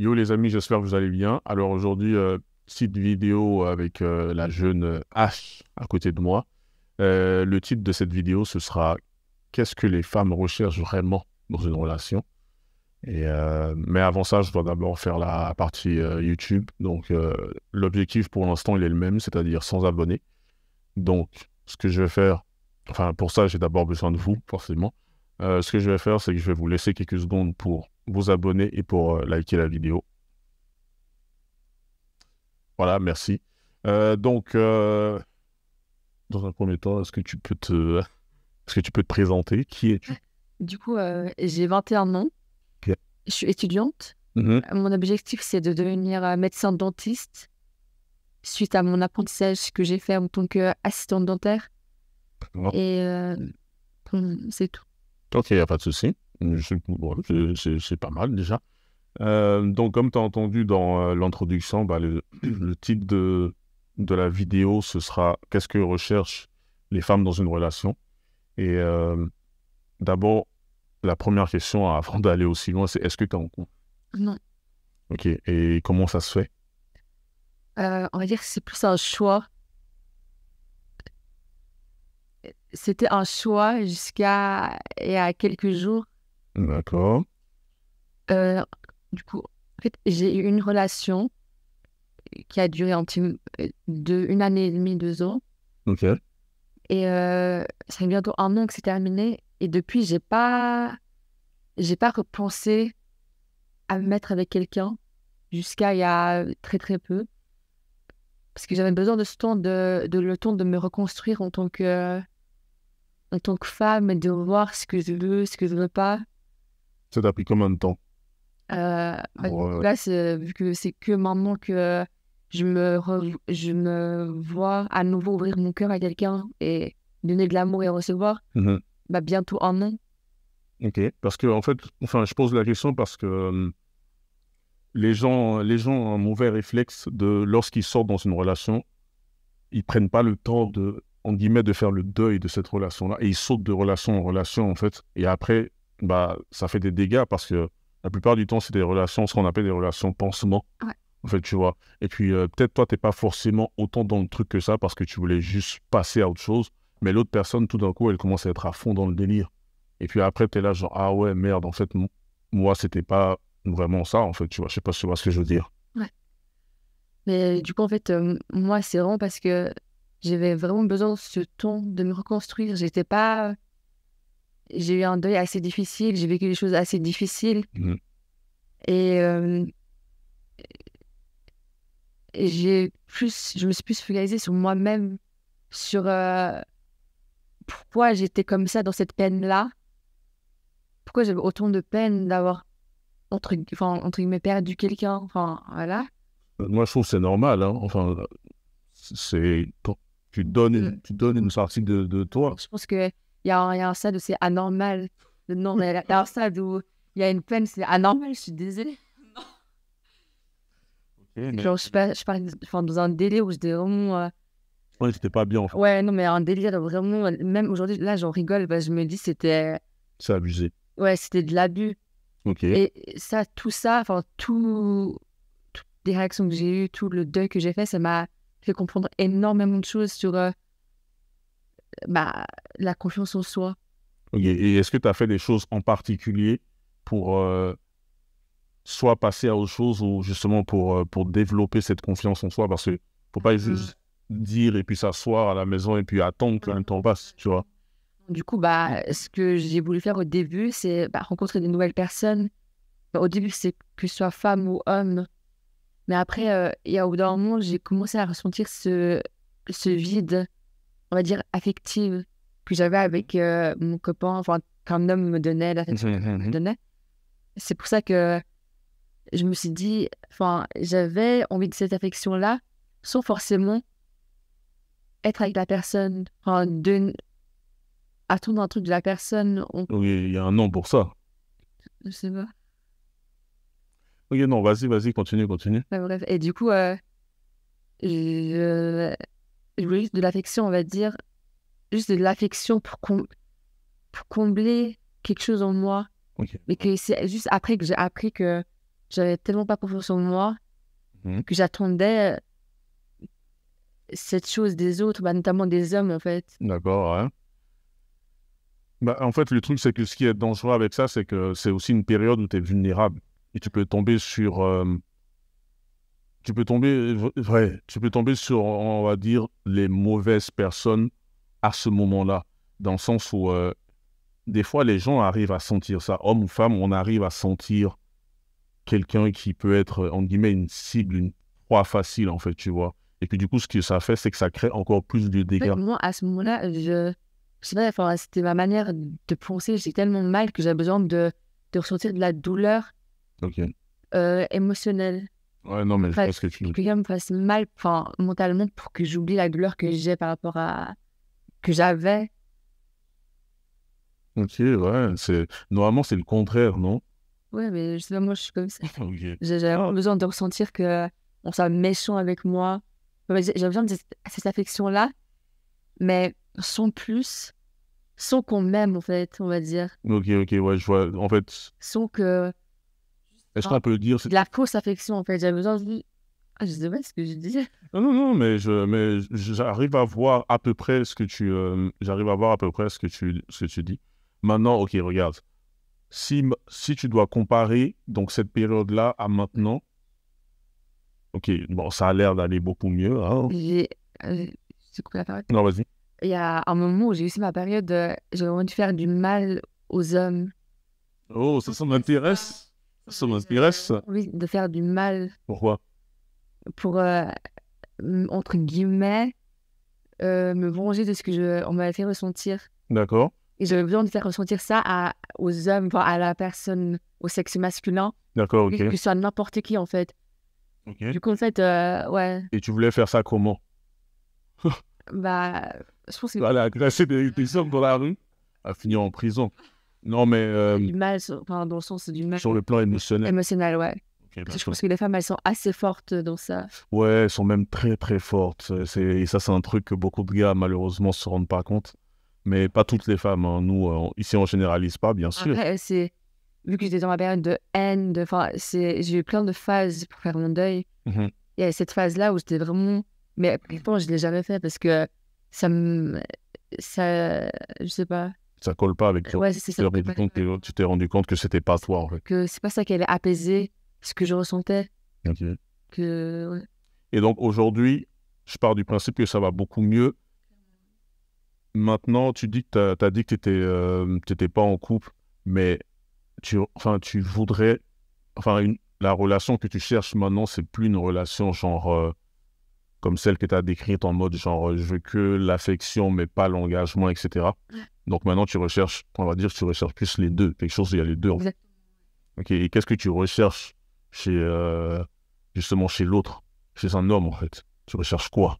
Yo les amis, j'espère que vous allez bien. Alors aujourd'hui, petite vidéo avec la jeune H à côté de moi. Le titre de cette vidéo, ce sera «Qu'est-ce que les femmes recherchent vraiment dans une relation?» mais avant ça, je dois d'abord faire la partie YouTube. Donc l'objectif pour l'instant, il est le même, c'est-à-dire 100 abonnés. Donc ce que je vais faire, enfin pour ça, j'ai d'abord besoin de vous, forcément. Ce que je vais faire, c'est que je vais vous laisser quelques secondes pour vous abonner et pour liker la vidéo. Voilà, merci. Donc, dans un premier temps, est-ce que tu peux te présenter? Qui es-tu? Du coup, j'ai 21 ans, Ok. je suis étudiante. Mhm. Mon objectif, c'est de devenir médecin dentiste suite à mon apprentissage que j'ai fait en tant qu'assistante dentaire. D'accord. Et c'est tout. Ok, il n'y a pas de souci. Bon, c'est pas mal déjà. Donc, comme tu as entendu dans l'introduction, bah, le titre de la vidéo, ce sera «Qu'est-ce que recherchent les femmes dans une relation?» Et d'abord, la première question avant d'aller aussi loin, c'est est-ce que tu es en couple? Non, Ok, et comment ça se fait? on va dire que c'est plus un choix. C'était un choix jusqu'à il y a quelques jours. D'accord, Euh, du coup, en fait, j'ai eu une relation qui a duré un petit, de 1 année et demie, 2 ans. ok. Et ça fait bientôt 1 an que c'est terminé. Et depuis, j'ai pas repensé à me mettre avec quelqu'un jusqu'à il y a très très peu. Parce que j'avais besoin de ce temps, le temps de me reconstruire en tant que femme et de voir ce que je veux, ce que je veux pas. Ça t'a pris combien de temps? Du Pour, coup, là, vu que c'est que maintenant que je me vois à nouveau ouvrir mon cœur à quelqu'un et donner de l'amour et recevoir, Mhm. bah, bientôt 1 an. Ok, parce que en fait, enfin, je pose la question parce que les gens ont un mauvais réflexe de lorsqu'ils sortent dans une relation, ils prennent pas le temps de, en guillemets, de faire le deuil de cette relation-là et ils sautent de relation en relation en fait. Et après, bah, ça fait des dégâts parce que la plupart du temps, c'est des relations, ce qu'on appelle des relations pansement, Ouais. en fait, tu vois. Et puis peut-être toi, t'es pas forcément autant dans le truc que ça parce que tu voulais juste passer à autre chose, mais l'autre personne, tout d'un coup, elle commence à être à fond dans le délire. Et puis après, t'es là genre, ah ouais, merde, en fait, moi, c'était pas vraiment ça, en fait, tu vois. Je sais pas si tu vois ce que je veux dire. Ouais. Mais du coup, en fait, moi, c'est vraiment parce que j'avais vraiment besoin de ce temps de me reconstruire. J'ai eu un deuil assez difficile, j'ai vécu des choses assez difficiles Mhm. et, je me suis plus focalisée sur moi-même, sur pourquoi j'étais comme ça dans cette peine-là, pourquoi j'avais autant de peine d'avoir entre guillemets perdu quelqu'un, enfin voilà. Moi, je trouve que c'est normal, hein. Enfin, tu donnes une partie de toi. Je pense que il y a un stade où c'est anormal. Non, mais il y a un stade où il y a une peine, c'est anormal, je suis désolée. Ok, mais Genre, je parle enfin, dans un délire où j'étais vraiment. ouais, c'était pas bien, en fait. Ouais, non, mais un délire vraiment. Même aujourd'hui, là, j'en rigole, bah, je me dis, C'est abusé. ouais, c'était de l'abus. Ok. Et ça, tout ça, enfin, toutes les réactions que j'ai eues, tout le deuil que j'ai fait, ça m'a fait comprendre énormément de choses sur bah, la confiance en soi. Ok. Et est-ce que tu as fait des choses en particulier pour soit passer à autre chose ou justement pour développer cette confiance en soi? Parce que faut pas juste dire et puis s'asseoir à la maison et puis attendre que le temps passe, tu vois. Du coup, bah, ce que j'ai voulu faire au début, c'est bah, rencontrer des nouvelles personnes. Bah, au début, c'est que ce soit femme ou homme. Mais après, au bout d'un moment, j'ai commencé à ressentir ce vide, on va dire, affectif que j'avais avec mon copain, enfin, qu'un homme me donnait, l'affection qu'un homme me donnait. C'est pour ça que je me suis dit, enfin, j'avais envie de cette affection-là, sans forcément être avec la personne, enfin, attendre un truc de la personne, Oui, il y a un nom pour ça. je sais pas. Ok, non, vas-y, continue, continue. Ouais, bref. Et du coup, je, je voulais juste de l'affection, on va dire, juste de l'affection pour combler quelque chose en moi. Ok. Mais que c'est juste après que j'ai appris que j'avais tellement pas confiance en moi Mhm. que j'attendais cette chose des autres, bah, notamment des hommes, en fait. D'accord, ouais. Bah, en fait, le truc, c'est que ce qui est dangereux avec ça, c'est que c'est aussi une période où tu es vulnérable. Et tu peux tomber sur... tu peux tomber... Ouais, tu peux tomber sur, on va dire, les mauvaises personnes à ce moment-là. Dans le sens où, des fois, les gens arrivent à sentir ça. Homme ou femme, on arrive à sentir quelqu'un qui peut être, entre guillemets, une cible, une proie facile, en fait, tu vois. Et puis, du coup, ce que ça fait, c'est que ça crée encore plus de En fait, dégâts. moi, à ce moment-là, je sais pas, enfin, c'était ma manière de penser. J'étais tellement mal que j'avais besoin de ressentir de la douleur Ok. émotionnelle. Ouais, non, mais je Enfin, pense que tu... que quelqu'un me fasse mal, enfin, mentalement, pour que j'oublie la douleur que j'ai par rapport à... que j'avais. Ok, ouais, c'est... Normalement, c'est le contraire, non? Ouais, mais je sais pas, moi, je suis comme ça. Ok. J'avais vraiment besoin de ressentir que on soit méchant avec moi. Ouais, j'avais besoin de cette affection-là, mais sans plus, sans qu'on m'aime, en fait, on va dire. Ok, ok, ouais, je vois. En fait, Sans que... est-ce enfin, qu'on peut dire... de la fausse affection, en fait. J'avais besoin de... Ah, je sais pas ce que je dis. Non, non, non, j'arrive à voir à peu près ce que tu... j'arrive à voir à peu près ce que tu dis. Maintenant, ok, regarde. Si tu dois comparer donc cette période-là à maintenant, ok, bon, ça a l'air d'aller beaucoup mieux, hein. J'ai... euh, j'ai coupé la parole. Non, vas-y. Il y a un moment où j'ai aussi ma période, j'ai vraiment dû faire du mal aux hommes. Oh, ça m'intéresse. Ça m'intéresse, ça. Oui, de faire du mal Pourquoi? pour, entre guillemets, me venger de ce que on m'avait fait ressentir. D'accord, Et j'avais besoin de faire ressentir ça aux hommes, enfin, à la personne, au sexe masculin, d'accord, ok. que ce soit n'importe qui, en fait. Ok. Du coup, en fait, ouais, Et tu voulais faire ça comment? bah, je pense que Aller agresser des hommes dans la rue? À finir en prison. Non, mais du mal, enfin, dans le sens du mal sur le plan émotionnel. émotionnel, ouais. Ok, Parce que je d'accord. pense que les femmes, elles sont assez fortes dans ça. Ouais, elles sont même très très fortes. Et ça, c'est un truc que beaucoup de gars, malheureusement, se rendent pas compte. Mais pas toutes les femmes, hein. Nous, ici, on généralise pas, bien sûr. Après, vu que j'étais dans ma période de haine, enfin, j'ai eu plein de phases pour faire mon deuil. Mhm. Il y a cette phase-là où j'étais vraiment, mais pourtant, je l'ai jamais fait parce que ça me, ça, je sais pas. Ça colle pas avec toi. Ouais, c'est ça. Tu t'es rendu compte que c'était pas toi, en fait. Que c'est pas ça qui allait apaiser ce que je ressentais. Ok. Que, ouais. Et donc, aujourd'hui, je pars du principe que ça va beaucoup mieux. Maintenant, tu dis que t'as dit que t'étais pas en couple, mais tu voudrais, la relation que tu cherches maintenant, c'est plus une relation genre comme celle que tu as décrite en mode genre je veux que l'affection mais pas l'engagement, etc. Donc maintenant tu recherches, on va dire que tu recherches plus les deux, quelque chose où il y a les deux, en fait. Exact. Ok, et qu'est-ce que tu recherches chez justement chez l'autre, chez un homme en fait? Tu recherches quoi?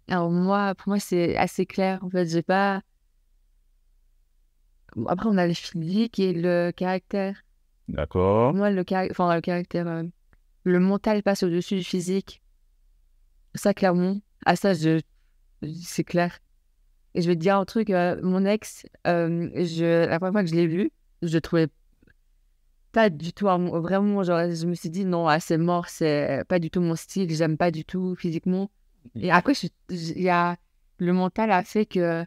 Alors moi, pour moi, c'est assez clair. En fait, j'ai pas. Bon, après, on a le physique et le caractère. D'accord, Moi, enfin, le caractère, le mental passe au-dessus du physique. Ça, clairement. Ah, ça, c'est clair. Et je vais te dire un truc, mon ex, la première fois que je l'ai vu, je le trouvais pas du tout, vraiment, genre, je me suis dit, non, ah, c'est mort, c'est pas du tout mon style, j'aime pas du tout physiquement. Et après, il y a, le mental a fait que,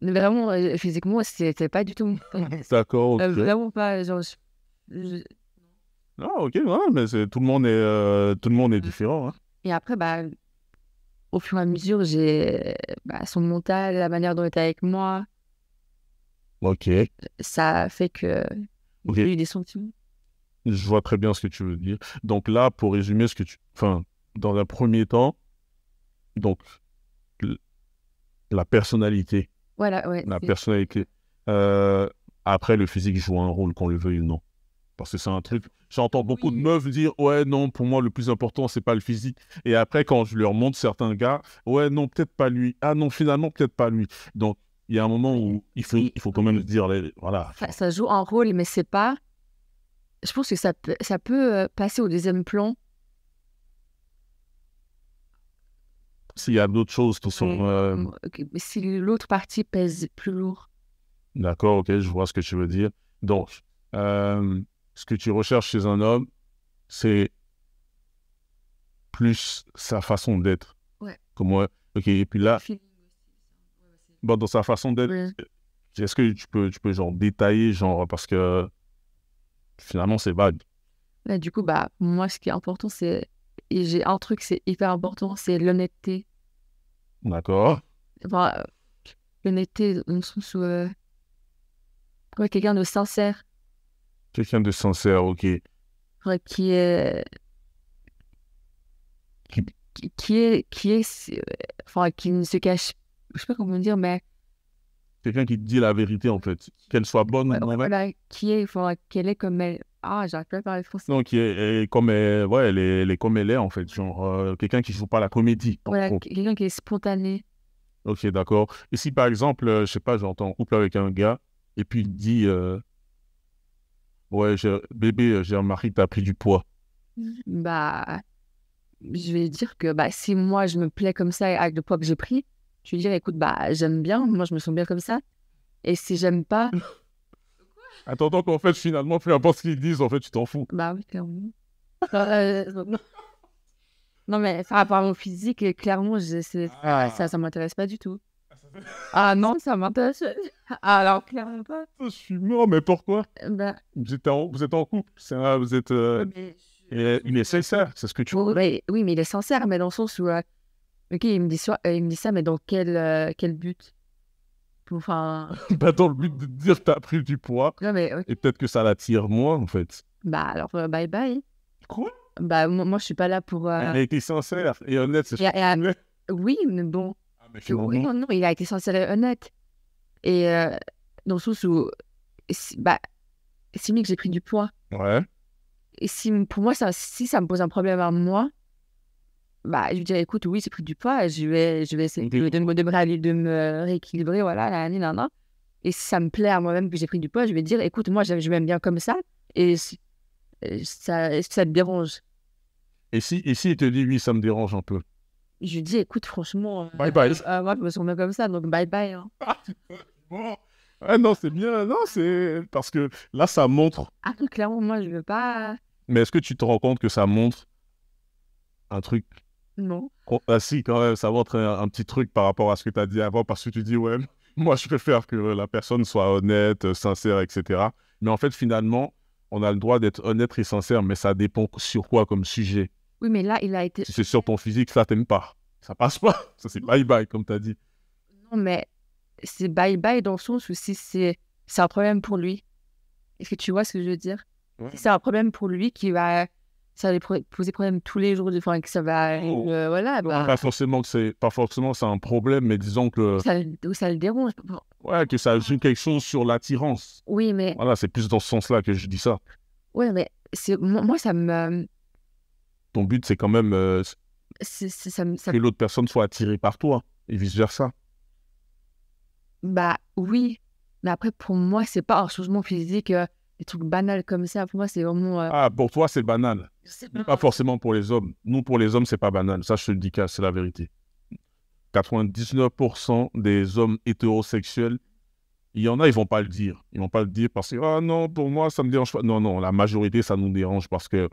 vraiment, physiquement, c'était pas du tout d'accord, ok. vraiment pas, genre, Ah, ok, ouais, mais tout le monde est différent, hein. Et après, bah, au fur et à mesure, j'ai, bah, son mental, la manière dont il était avec moi, Ok, ça fait que ok, j'ai eu des sentiments. je vois très bien ce que tu veux dire. Donc là, pour résumer dans un premier temps, donc l- la personnalité. Voilà, ouais. La personnalité. Euh, Après, le physique joue un rôle, qu'on le veuille ou non. Parce que c'est un truc. J'entends beaucoup de Oui. meufs dire ouais, non, pour moi, le plus important, c'est pas le physique. Et après, quand je leur montre certains gars, ouais, non, peut-être pas lui. Ah non, finalement, peut-être pas lui. Donc, il y a un moment où il faut quand même se dire voilà. Ça joue un rôle, mais c'est pas. Je pense que ça peut passer au deuxième plan. S'il y a d'autres choses qui sont. Si l'autre partie pèse plus lourd. D'accord, ok, je vois ce que tu veux dire. Donc, ce que tu recherches chez un homme, c'est plus sa façon d'être. Ouais. Comment... Ok, et puis là, Feeling aussi. bon, dans sa façon d'être, Ouais. est-ce que tu peux genre détailler, genre, parce que finalement, c'est vague. Ouais, du coup, bah, moi, ce qui est important, c'est. Et j'ai un truc, c'est hyper important, c'est l'honnêteté. D'accord? Enfin, l'honnêteté, dans le sens où. Ouais, quelqu'un de sincère, Quelqu'un de sincère, ok. ouais, qui est. Qui- Enfin, qui ne se cache. Je sais pas comment dire, mais. Quelqu'un qui te dit la vérité, en fait. Qu'elle soit bonne ou Ouais, mauvaise. voilà, qui est. Enfin, qu'elle est comme elle. Ah, j'arrive pas à parler français. Non, qui est comme ouais, elle est comme elle est, en fait. Genre, quelqu'un qui joue pas la comédie, en Voilà, gros. quelqu'un qui est spontané. Ok, d'accord. Et si, par exemple, je sais pas, j'entends en couple avec un gars, et puis il dit, ouais, bébé, j'ai remarqué que tu as pris du poids. Bah, je vais dire que bah, si moi, je me plais comme ça avec le poids que j'ai pris, je vais dire, écoute, bah, j'aime bien, moi, je me sens bien comme ça. Et si j'aime pas, Attends qu'en fait, finalement, peu importe ce qu'ils disent, en fait, tu t'en fous. bah oui, clairement. Non, non, mais par rapport à mon physique, clairement, ça m'intéresse pas du tout. Ah non, ça m'intéresse. Ah, alors, clairement pas. Je suis mort, mais pourquoi? Bah, Vous êtes en couple. Vous êtes, mais il est sincère, c'est ce que tu veux. oui, mais il est sincère, mais dans le sens où, ok, il me dit ça, mais dans quel but? Enfin, Pas dans le but de te dire que tu as pris du poids, non, mais ok, et peut-être que ça l'attire moins, en fait. bah alors, bye bye. Quoi? Bah, moi, je suis pas là pour. Elle a été sincère et honnête, c'est ce Et- que tu et- voulais. oui, mais bon. Ah, mais Oui, finalement, non, non, il a été sincère et honnête. Et dans le sens où, bah, c'est mieux que j'ai pris du poids. ouais. Et si, pour moi, si ça me pose un problème à moi, bah, je lui dirais, écoute, oui, j'ai pris du poids, je vais essayer de me rééquilibrer, voilà, là. Et si ça me plaît à moi-même que j'ai pris du poids, je vais dire, écoute, moi, je m'aime bien comme ça. Et est-ce que ça te dérange? Et si il te dit, oui, ça me dérange un peu. Je lui dis, écoute, franchement, Bye bye. moi, je me sens bien comme ça, donc bye bye. Hein. Bon. Ah non, c'est bien. Non, c'est parce que là, ça montre. Ah non, clairement, moi, je veux pas. Mais est-ce que tu te rends compte que ça montre un truc? Non. Ah si, quand même, ça montre un petit truc par rapport à ce que tu as dit avant, parce que tu dis, ouais, moi, je préfère que la personne soit honnête, sincère, etc. Mais en fait, finalement, on a le droit d'être honnête et sincère, mais ça dépend sur quoi comme sujet. Oui, mais là, il a été. Si c'est sur ton physique, ça t'aime pas. Ça passe pas. Ça, c'est bye-bye, comme tu as dit. Non, mais c'est bye-bye dans le sens où si c'est un problème pour lui. Est-ce que tu vois ce que je veux dire? Ouais. Si c'est un problème pour lui ça va lui poser problème tous les jours, enfin, que ça va, Oh. voilà, bah, Pas forcément c'est un problème, mais disons que, ça le dérange. ouais, que ça joue quelque chose sur l'attirance. Oui, mais, Voilà, c'est plus dans ce sens-là que je dis ça. ouais, mais moi, ça me, Ton but, c'est quand même ça que l'autre personne soit attirée par toi et vice-versa. bah, oui, mais après, pour moi, c'est pas un changement physique, des trucs banals comme ça. Pour moi, c'est vraiment, Ah, pour toi, c'est banal. je sais Mais pas. pas forcément pour les hommes. Nous, pour les hommes, c'est pas banal. Ça, je te le dis, c'est la vérité. 99% des hommes hétérosexuels, il y en a, ils vont pas le dire. Ils vont pas le dire parce que, ah non, pour moi, ça me dérange pas. Non, non, la majorité, ça nous dérange parce que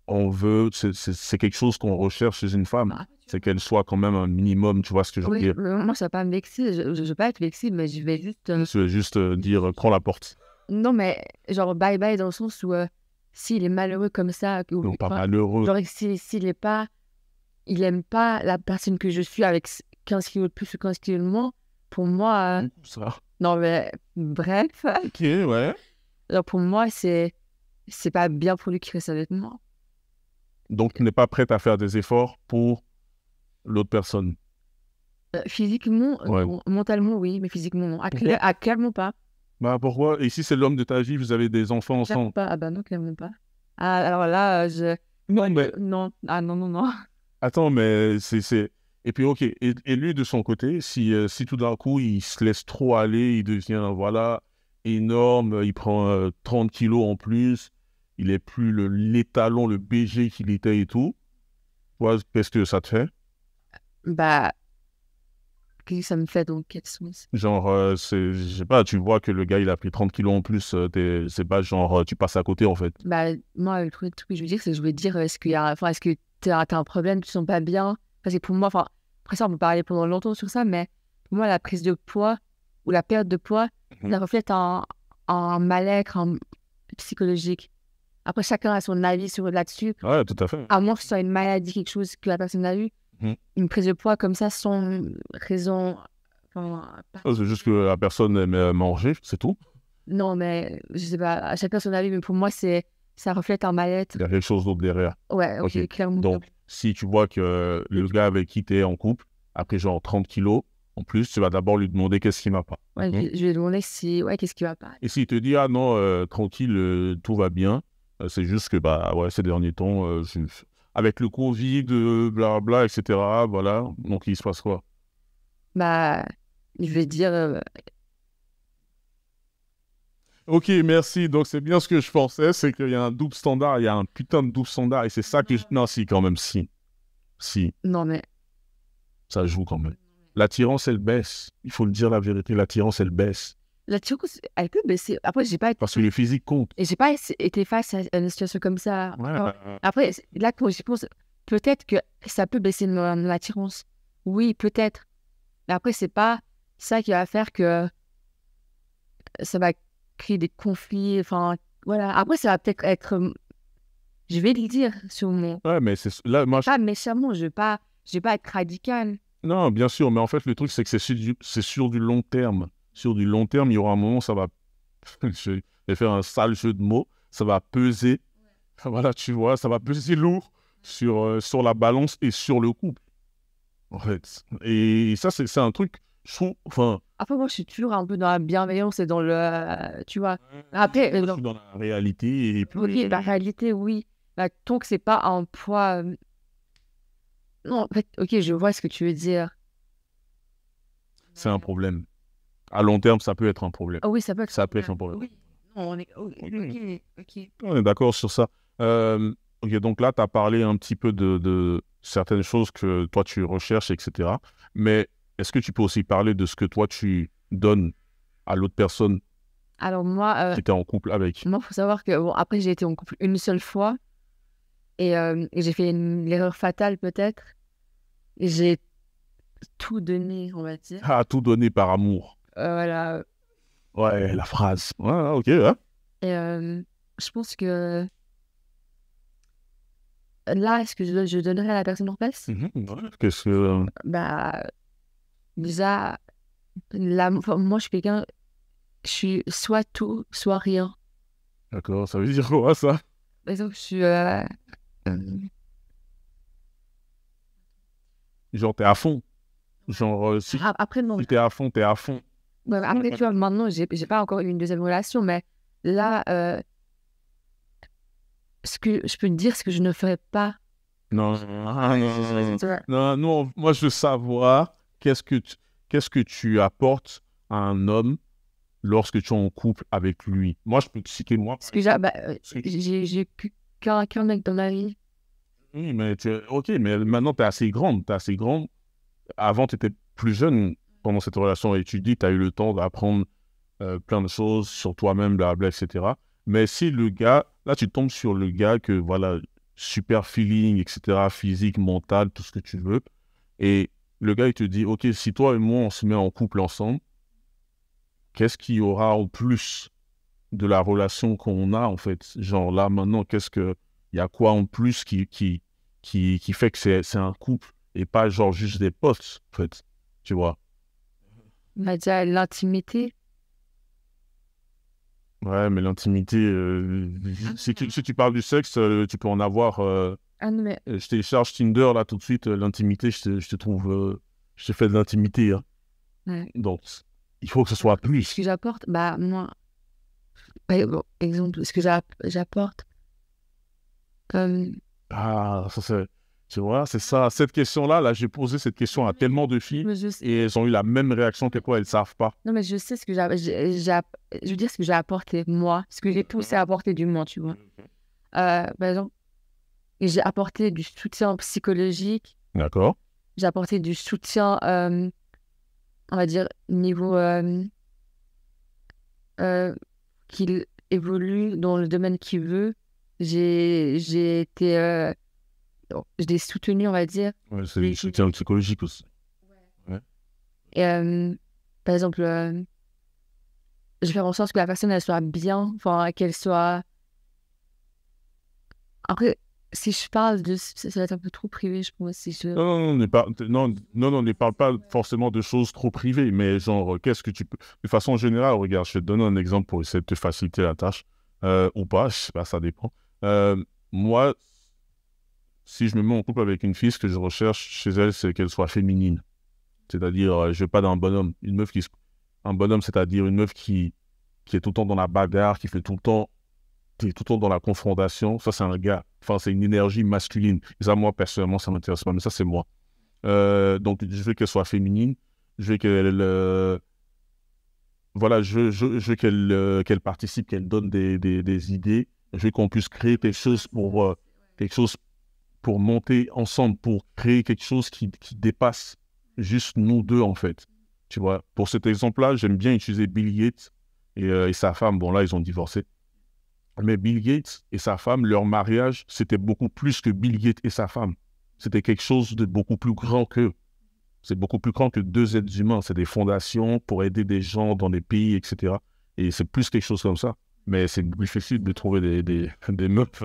on veut, c'est quelque chose qu'on recherche chez une femme. Ah, C'est qu'elle soit quand même un minimum, tu vois ce que je veux oui, dire. moi, ça va pas me vexer. Je vais pas être flexible, mais je vais juste. Je vais juste dire, prends la porte. Non, mais genre bye bye dans le sens où s'il est malheureux comme ça, Non, pas enfin, malheureux. genre s'il est pas, il aime pas la personne que je suis avec 15 kilos de plus ou 15 kilos de moins, pour moi, Ça. non mais bref, Ok, ouais. alors pour moi c'est pas bien pour lui qu'il reste avec moi. Donc, tu n'es pas prête à faire des efforts pour l'autre personne. Physiquement, Ouais. mentalement oui, mais physiquement non. Pourquoi Clairement pas. Bah, pourquoi? Et si c'est l'homme de ta vie, vous avez des enfants Clairement ensemble? pas. Ah bah non, clairement pas. Ah, alors là, Non, mais non, ah non, non, non. attends, mais c'est... Et puis, ok. Et lui, de son côté, si tout d'un coup, il se laisse trop aller, il devient, voilà, énorme, il prend 30 kilos en plus, il est plus l'étalon, le BG qu'il était et tout, toi, qu'est-ce que ça te fait? Bah, qu'est-ce que ça me fait dans quel sens? Genre, je sais pas, tu vois que le gars, il a pris 30 kilos en plus, c'est pas genre, tu passes à côté, en fait. Bah, moi, le truc que je veux dire, c'est que je veux dire, est-ce que t'as un problème, tu te sens pas bien? Parce que pour moi, enfin, après ça, on peut parler pendant longtemps sur ça, mais pour moi, la prise de poids ou la perte de poids, ça reflète un mal-être psychologique. Après, chacun a son avis là-dessus. Ouais, tout à fait. À moins que ce soit une maladie, quelque chose que la personne a eu, une prise de poids comme ça, sans raison. Enfin, C'est juste que la personne aime manger, c'est tout. non, mais je sais pas, à chacun son avis, mais pour moi, ça reflète un mal-être. Il y a quelque chose d'autre derrière. Ouais, ok, clairement. Donc, si tu vois que le gars avec qui tu es en couple, après genre 30 kilos, en plus, tu vas d'abord lui demander qu'est-ce qui ne va pas. Ouais, je vais demander qu'est-ce qui va pas. Et s'il te dit, ah non, tranquille, tout va bien, c'est juste que, bah ouais, ces derniers temps, avec le Covid, blabla, etc., voilà, donc il se passe quoi? Bah, je vais dire, Ok, merci. Donc, c'est bien ce que je pensais, c'est qu'il y a un double standard, il y a un putain de double standard, et c'est ça que non, si, quand même, si. Si, non, mais ça joue quand même. L'attirance, elle baisse. Il faut le dire la vérité, l'attirance, elle baisse. l'attirance, elle peut baisser. Après, Parce que le physique compte. et j'ai pas été face à une situation comme ça. Ouais, Après, là, quand j'y pense, peut-être que ça peut baisser mon attirance. Oui, peut-être. Mais après, c'est pas ça qui va faire que ça va créer des conflits. Enfin, voilà. Après, ça va peut-être être. Je vais le dire sur mon. ouais, mais c'est là, moi, Pas méchamment, je vais pas être radical. non, bien sûr, mais en fait, le truc, c'est que c'est sur du long terme. Sur du long terme, il y aura un moment, ça va. Je vais faire un sale jeu de mots. Ça va peser. Voilà, tu vois, ça va peser lourd sur la balance et sur le couple, en fait. Et ça, c'est un truc, je trouve. Enfin. Après, moi, je suis toujours un peu dans la bienveillance et dans le. Tu vois. Après, Je suis dans la réalité et puis. ok, la réalité, oui. Bah, tant que c'est pas un poids. Non, en fait, ok, je vois ce que tu veux dire. C'est un problème. À long terme, ça peut être un problème. Ah oui, ça peut être. Ça peut être un problème. Oui. Non, on est. Ok. On est d'accord sur ça. Ok, donc là, tu as parlé un petit peu de certaines choses que toi, tu recherches, etc. Mais est-ce que tu peux aussi parler de ce que toi, tu donnes à l'autre personne Alors, moi, qui était en couple avec? il faut savoir que, bon, après, j'ai été en couple une seule fois et j'ai fait l'erreur fatale, peut-être. Et j'ai tout donné, on va dire. À tout donner par amour. Voilà. Ouais, la phrase. Ouais, ok, ouais. Et je pense que là, est-ce que je donnerais à la personne en face? Ouais, qu'est-ce que. Bah, déjà, enfin, moi, je suis quelqu'un, je suis soit tout, soit rien. D'accord, ça veut dire quoi, ça? Par exemple, je suis. Genre, t'es à fond. Genre, si Après, non. t'es à fond, t'es à fond. Ouais, après, tu vois, maintenant, j'ai pas encore eu une deuxième relation, mais là, ce que je peux te dire, ce que je ne ferais pas. Non, non, non, moi je veux savoir qu'est-ce que tu apportes à un homme lorsque tu es en couple avec lui. Moi, je peux te citer moi. Ce que j'ai qu'un mec dans ma vie. Oui, mais ok, mais maintenant tu es assez grande, t'es assez grande. Avant, tu étais plus jeune pendant cette relation et tu dis tu as eu le temps d'apprendre plein de choses sur toi-même, blabla, etc. Mais si le gars, là tu tombes sur le gars que voilà, super feeling, etc., physique, mental, tout ce que tu veux. Et le gars, il te dit, OK, si toi et moi, on se met en couple ensemble, qu'est-ce qu'il y aura en plus de la relation qu'on a, en fait? Genre là, maintenant, il y a quoi en plus qui fait que c'est un couple et pas genre juste des potes, en fait, tu vois? On va dire l'intimité. Ouais, mais l'intimité, si tu parles du sexe, tu peux en avoir. Ah non, mais Je télécharge Tinder là tout de suite, l'intimité, je te trouve. Je te fais de l'intimité. Hein. ouais. Donc, il faut que ce soit Ce plus. que j'apporte, bah, moi, bon, exemple, ce que j'apporte. Ah, ça c'est. Tu vois, c'est ça. Cette question-là, là, j'ai posé cette question à tellement de filles Mais je sais, et elles ont eu la même réaction que toi, elles ne savent pas. non, mais je sais ce que je veux dire ce que j'ai apporté, moi, ce que j'ai poussé à apporter du moins, tu vois. Par exemple, j'ai apporté du soutien psychologique, D'accord. j'ai apporté du soutien on va dire, niveau qu'il évolue dans le domaine qu'il veut, j'ai été, je l'ai soutenu, on va dire. Ouais, c'est du soutien psychologique aussi. Ouais. Et par exemple, je vais faire en sorte que la personne, elle soit bien, enfin, qu'elle soit... Après, si je parle de... Ça va être un peu trop privé, je pense, si je... Non, ne parle pas forcément de choses trop privées, mais genre, qu'est-ce que tu peux... De façon générale, regarde, je vais te donner un exemple pour essayer de te faciliter la tâche, ou pas, je sais pas, ça dépend. Moi, si je me mets en couple avec une fille, ce que je recherche chez elle, c'est qu'elle soit féminine. C'est-à-dire, je veux pas d'un bonhomme. Un bonhomme, c'est-à-dire une meuf qui est tout le temps dans la bagarre, qui est tout le temps dans la confrontation. Ça, c'est un gars. Enfin, c'est une énergie masculine. Et ça, moi, personnellement, ça m'intéresse pas. Mais ça, c'est moi. Donc, je veux qu'elle soit féminine. Je veux qu'elle... voilà, je veux qu'elle participe, qu'elle donne des idées. Je veux qu'on puisse créer quelque chose pour monter ensemble, pour créer quelque chose qui dépasse juste nous deux, en fait. Tu vois, pour cet exemple-là, j'aime bien utiliser Bill Gates et sa femme. Bon, là, ils ont divorcé. Mais Bill Gates et sa femme, leur mariage, c'était beaucoup plus que Bill Gates et sa femme. C'était quelque chose de beaucoup plus grand qu'eux. C'est beaucoup plus grand que deux êtres humains. C'est des fondations pour aider des gens dans des pays, etc. Et c'est plus quelque chose comme ça. Mais c'est difficile de trouver des meufs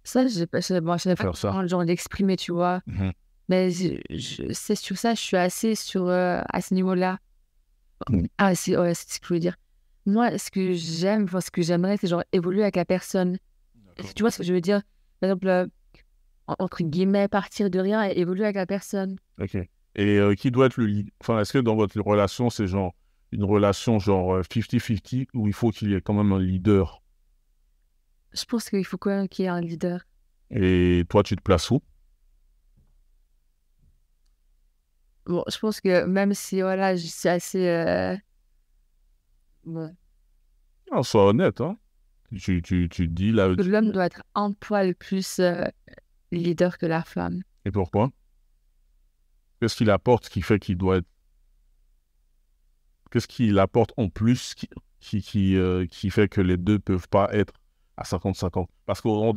Ça, bon, je n'ai pas faire ça. comment le genre d'exprimer, tu vois. Mhm. Mais c'est sur ça, je suis assez sur, à ce niveau-là. Mhm. Ah, ouais, c'est ce que je voulais dire. Moi, ce que j'aime, enfin, ce que j'aimerais, c'est genre évoluer avec la personne. Est-ce que tu vois ce que je veux dire? Par exemple, entre guillemets, partir de rien et évoluer avec la personne. Ok. Et qui doit être le lead? Enfin, est-ce que dans votre relation, c'est genre une relation genre 50-50 ou il faut qu'il y ait quand même un leader? Je pense qu'il faut quand même qu'il y ait un leader. Et toi, tu te places où? Bon, je pense que même si, voilà, je suis assez... bon, Ah, sois honnête, hein? Tu dis là. que l'homme doit être un poil plus leader que la femme. Et pourquoi? Qu'est-ce qu'il apporte qui fait qu'il doit être... Qu'est-ce qu'il apporte en plus qui fait que les deux peuvent pas être à 50-50? Parce qu'en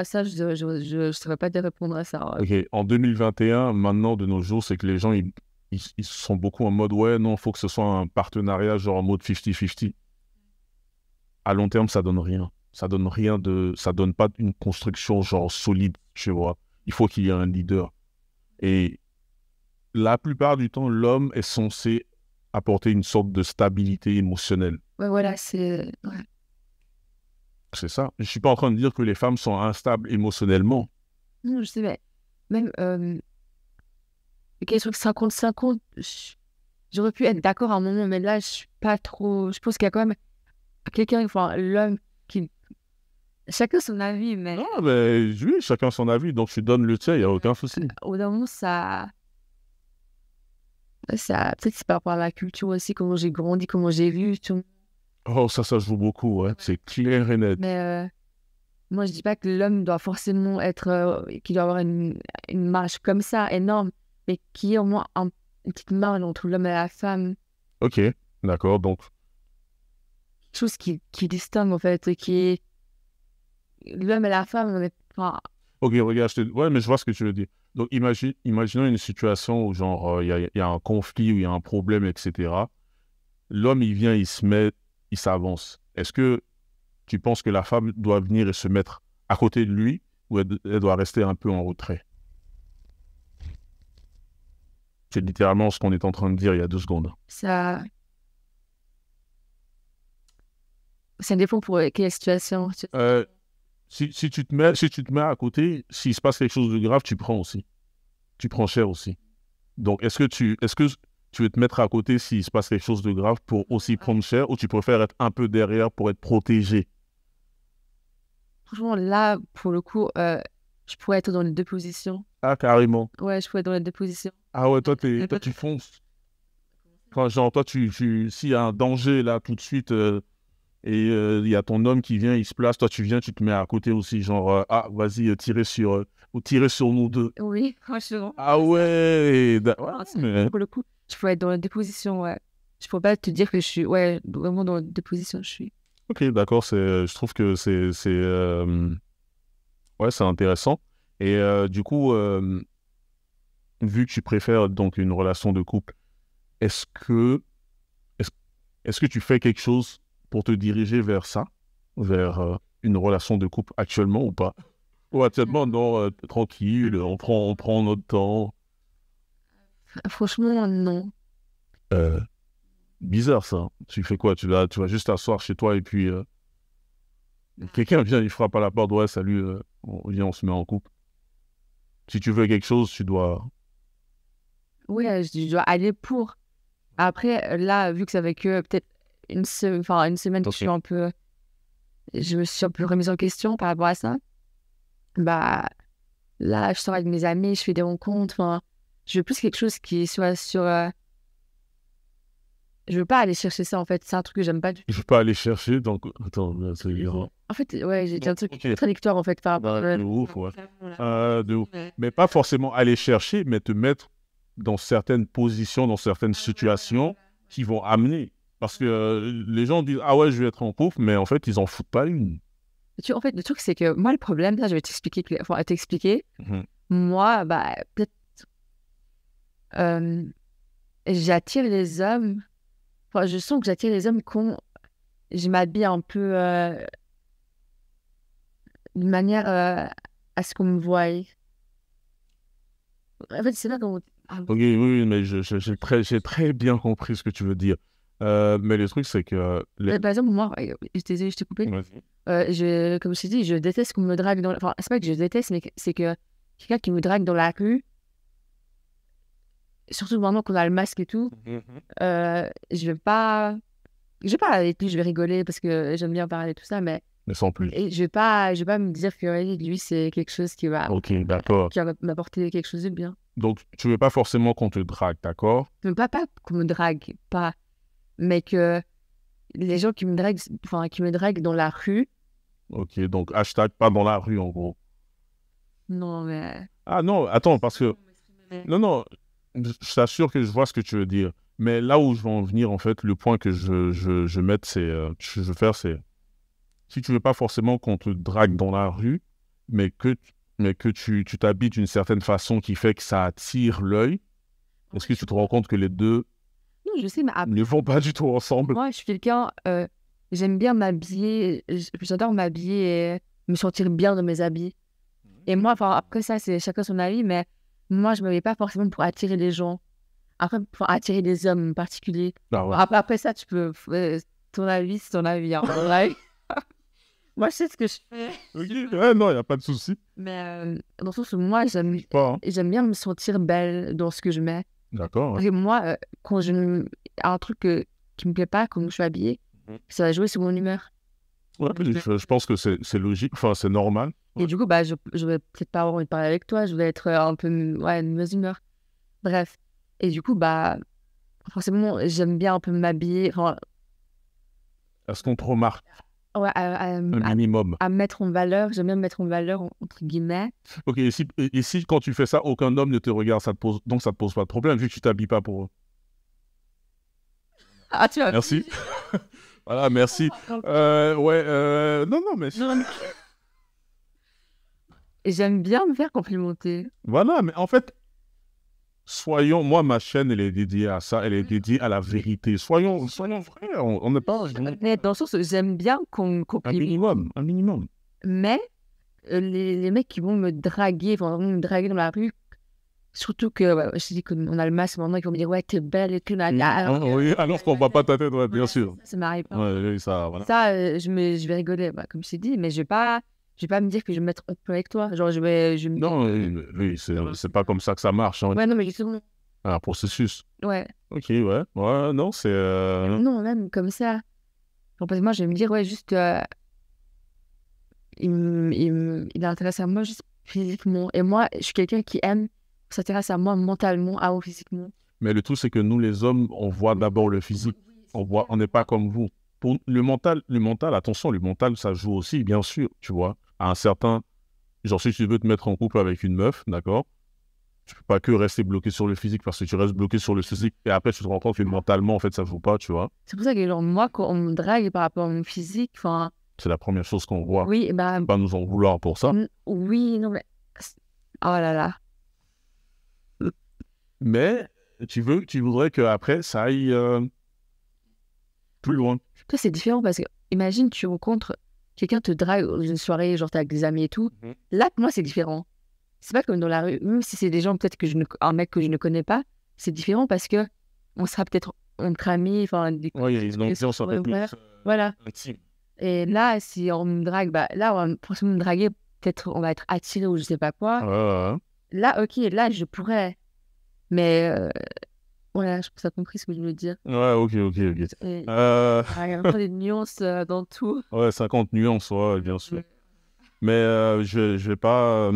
Ça, je saurais pas te répondre à ça. ok, en 2021, maintenant, de nos jours, c'est que les gens, ils sont beaucoup en mode, ouais, non, il faut que ce soit un partenariat genre en mode 50-50. À long terme, ça donne rien. Ça donne pas une construction genre solide, tu vois. Il faut qu'il y ait un leader. Et la plupart du temps, l'homme est censé apporter une sorte de stabilité émotionnelle. Ouais, voilà, c'est... ouais. C'est ça. Je suis pas en train de dire que les femmes sont instables émotionnellement. Non, je sais, mais même les trucs 50-50, j'aurais pu être d'accord à un moment, mais là, je suis pas trop... Je pense qu'il y a quand même quelqu'un, enfin, l'homme qui... Chacun son avis, mais Ah, ben oui, chacun son avis, donc tu donnes le tien, il n'y a aucun souci. au bout d'un moment, peut-être c'est par rapport à la culture aussi, comment j'ai grandi, comment j'ai vu, tout. Oh, ça joue beaucoup, ouais. C'est clair et net. Mais moi, je dis pas que l'homme doit forcément être... qu'il doit avoir une marge comme ça, énorme, mais qu'il y ait au moins une petite marge entre l'homme et la femme. Ok, d'accord, donc, Quelque chose qui distingue, en fait, qui est... L'homme et la femme, on est... Enfin, ok, regarde, ouais, mais je vois ce que tu veux dire. Donc, imaginons une situation où, genre, il y a un conflit, où il y a un problème, etc. L'homme, il vient, il se met, il s'avance. Est-ce que tu penses que la femme doit venir et se mettre à côté de lui, ou elle doit rester un peu en retrait? C'est littéralement ce qu'on est en train de dire il y a 2 secondes. ça dépend pour quelle situation. Euh, si tu te mets à côté, s'il se passe quelque chose de grave, tu prends aussi. Tu prends cher aussi. Donc, est-ce que tu veux te mettre à côté s'il se passe quelque chose de grave pour aussi prendre cher ou tu préfères être un peu derrière pour être protégé? Franchement, là, pour le coup, je pourrais être dans les deux positions. Ah, carrément. Ouais, je pourrais être dans les deux positions. Ah ouais, toi, tu fonces. Enfin, genre, toi, s'il y a un danger là tout de suite et il y a ton homme qui vient, il se place, toi, tu viens, tu te mets à côté aussi. Genre, ah, vas-y, ou tirez sur nous deux. Oui, franchement. Ah ouais, Ah, mais... pour le coup. Je pourrais être dans les deux positions, ouais. Je pourrais pas te dire que je suis, ouais, vraiment dans les deux positions, je suis. Ok, d'accord, je trouve que ouais, c'est intéressant. Et du coup, vu que tu préfères donc une relation de couple, est-ce que, est-ce, est-ce que tu fais quelque chose pour te diriger vers ça, vers une relation de couple actuellement ou pas? Ou actuellement, non, tranquille, on prend notre temps. Franchement, non. Euh, Bizarre ça. Tu fais quoi? Tu vas juste t'asseoir chez toi et puis quelqu'un vient, il frappe à la porte. Ouais, salut, viens, on se met en couple. Si tu veux quelque chose, tu dois. Oui, je dois aller pour. Après, là, vu que ça fait que peut-être une semaine que Ok. je me suis un peu remise en question par rapport à ça, bah, là, je sors avec mes amis, je fais des rencontres, enfin, je veux plus quelque chose qui soit sur, je veux pas aller chercher ça, en fait, c'est un truc que j'aime pas du Je tout. peux pas aller chercher, donc attends, là, c'est En fait, ouais, j'ai dit un truc ok. contradictoire, en fait, par rapport Bah, à... de ouf, ouais. De ouf. Mais pas forcément aller chercher, mais te mettre dans certaines positions, dans certaines situations qui vont amener. Parce que les gens disent, ah ouais, je vais être en couple, mais en fait, ils en foutent pas une. En fait, le truc, c'est que moi, le problème, là, je vais t'expliquer, enfin, t'expliquer. Mhm. Moi, bah, peut-être, euh, j'attire les hommes, enfin, je sens que j'attire les hommes quand je m'habille un peu d'une manière à ce qu'on me voie. En fait, c'est là qu'on... Ok, oui, oui, mais j'ai très bien compris ce que tu veux dire. Mais le truc, c'est que Par exemple, moi, désolée, je t'ai coupé. Vas-y. Comme je t'ai dit, je déteste qu'on me drague dans... Enfin, c'est pas que je déteste, mais c'est que quelqu'un qui me drague dans la rue, surtout maintenant qu'on a le masque et tout, Mhm. je vais pas... Je vais pas avec lui, je vais rigoler parce que j'aime bien parler de tout ça, mais Mais sans plus. et je vais pas me dire que lui, c'est quelque chose Ok, d'accord. qui va m'apporter quelque chose de bien. Donc, tu veux pas forcément qu'on te drague, d'accord? Mais pas qu'on me drague, pas... Mais que les gens qui me draguent, enfin, qui me draguent dans la rue, Ok, donc hashtag pas dans la rue, en gros. non, mais... Ah non, attends, parce que... Non, non, je t'assure que je vois ce que tu veux dire. Mais là où je veux en venir, en fait, le point que je mette, c'est... je veux faire, c'est... Si tu veux pas forcément qu'on te drague dans la rue, mais que tu t'habilles d'une certaine façon qui fait que ça attire l'œil, est-ce que tu te rends compte que les deux Non, je sais, mais ne vont pas du tout ensemble? moi, je suis quelqu'un, j'aime bien m'habiller, j'adore m'habiller et me sentir bien dans mes habits. Et moi, enfin, après ça, c'est chacun son avis, mais moi, je me mets pas forcément pour attirer les gens. Après, pour attirer des hommes en particulier. Ah ouais. Après ça, tu peux, ton avis, c'est ton avis, hein. Ouais. Moi, je sais ce que je fais. Ok, ouais, non, il n'y a pas de souci. Mais dans le sens où moi, Pas, hein. j'aime bien me sentir belle dans ce que je mets. D'accord, ouais. Parce que moi, quand un truc qui me plaît pas, quand je suis habillée, Mhm. ça va jouer sur mon humeur. Ouais, mais je pense que c'est logique, enfin, c'est normal. Et Ouais. du coup, bah, je vais peut-être pas avoir envie de parler avec toi, je vais être un peu, ouais, de mauvaise humeur. Bref. Et du coup, bah, forcément, j'aime bien un peu m'habiller, enfin, Est-ce qu'on te remarque ouais, un minimum? à mettre en valeur, j'aime bien me mettre en valeur, entre guillemets. Ok, et si quand tu fais ça, aucun homme ne te regarde, donc ça te pose pas de problème, vu que tu t'habilles pas pour eux. Ah, tu vois. Merci. Voilà, merci. Ouais, non, non, mais... Et j'aime bien me faire complimenter. Voilà, mais en fait, moi, ma chaîne, elle est dédiée à ça, elle est dédiée à la vérité. Soyons vrais, on n'est pas... Mais dans le sens où j'aime bien qu'on me Un complimente. minimum, un minimum. Mais les mecs qui vont me draguer, vont vraiment me draguer dans la rue, surtout que, ouais, je te dis qu'on a le masque maintenant, ils vont me dire, ouais, t'es belle et tout. Ah, oui, alors qu'on voit pas ta tête, ouais, bien sûr. Ça m'arrive pas. Ouais, oui, ça, voilà. Ça, je vais rigoler, bah, comme je t'ai dit, mais je vais pas me dire que je vais me mettre en couple avec toi. Genre, je vais me dire, Non, oui, c'est pas comme ça que ça marche, hein. ouais, non, mais justement, Un processus. ouais. Ok, ouais. Ouais, non, c'est... Non, même comme ça. Genre, parce que moi, je vais me dire, ouais, juste, il est intéressé à moi juste physiquement. Et moi, je suis quelqu'un qui aime s'intéresser à moi mentalement, avant physiquement. Mais le truc, c'est que nous, les hommes, on voit d'abord le physique. On n'est pas comme vous. Pour le mental, attention, le mental, ça joue aussi, bien sûr, tu vois. À un certain... Genre, si tu veux te mettre en couple avec une meuf, d'accord? tu peux pas que rester bloqué sur le physique parce que tu restes bloqué sur le physique et après tu te rends compte que mentalement, en fait, ça ne joue pas, tu vois. C'est pour ça que, genre, moi, quand on me drague par rapport à mon physique, enfin, C'est la première chose qu'on voit. oui, bah, Pas nous en vouloir pour ça. oui, non, mais. Oh là là. Mais tu voudrais qu'après, ça aille plus loin. Toi, c'est différent parce que, imagine, tu rencontres quelqu'un te drague dans une soirée, genre, t'es avec des amis et tout. Là, pour moi, c'est différent. C'est pas comme dans la rue, même si c'est des gens, peut-être un mec que je ne connais pas, c'est différent parce que on sera peut-être entre amis, enfin, Oui, il y a une ambiance un peu plus voilà. intime. Et là, si on me drague, bah, là, on va forcément me draguer, peut-être on va être attiré ou je sais pas quoi. Ouais. Là, ok, là, je pourrais. Mais voilà, je pense que tu as compris ce que je voulais dire. Ouais, ok. Il y a vraiment des nuances dans tout. Ouais, 50 nuances, ouais, bien sûr. Mais je vais pas...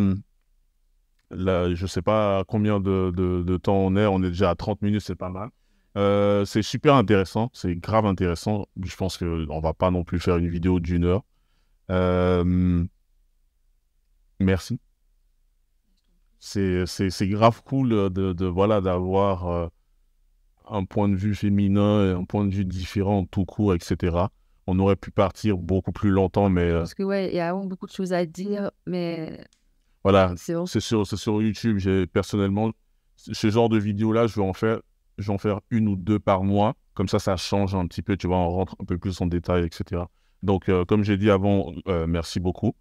là, je sais pas combien de temps on est déjà à 30 minutes, c'est pas mal. C'est super intéressant, c'est grave intéressant. Je pense qu'on va pas non plus faire une vidéo d'1 heure. Merci. C'est grave cool voilà, d'avoir un point de vue féminin et un point de vue différent tout court, etc. On aurait pu partir beaucoup plus longtemps, mais Parce que, ouais, il y a vraiment beaucoup de choses à dire, mais voilà, c'est bon. c'est sur YouTube. Personnellement, ce genre de vidéo-là, je vais en faire 1 ou 2 par mois. Comme ça change un petit peu, tu vois, on rentre un peu plus en détail, etc. Donc, comme j'ai dit avant, merci beaucoup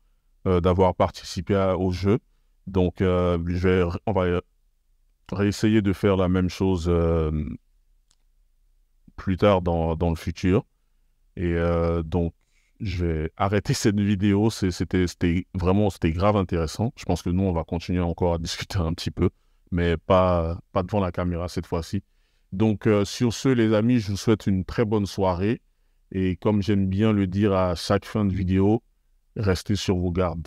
d'avoir participé au jeu. Donc, on va réessayer de faire la même chose plus tard dans le futur. Et donc, je vais arrêter cette vidéo. C'était grave intéressant. Je pense que nous, on va continuer encore à discuter un petit peu, mais pas devant la caméra cette fois-ci. Donc, sur ce, les amis, je vous souhaite une très bonne soirée. Et comme j'aime bien le dire à chaque fin de vidéo, restez sur vos gardes.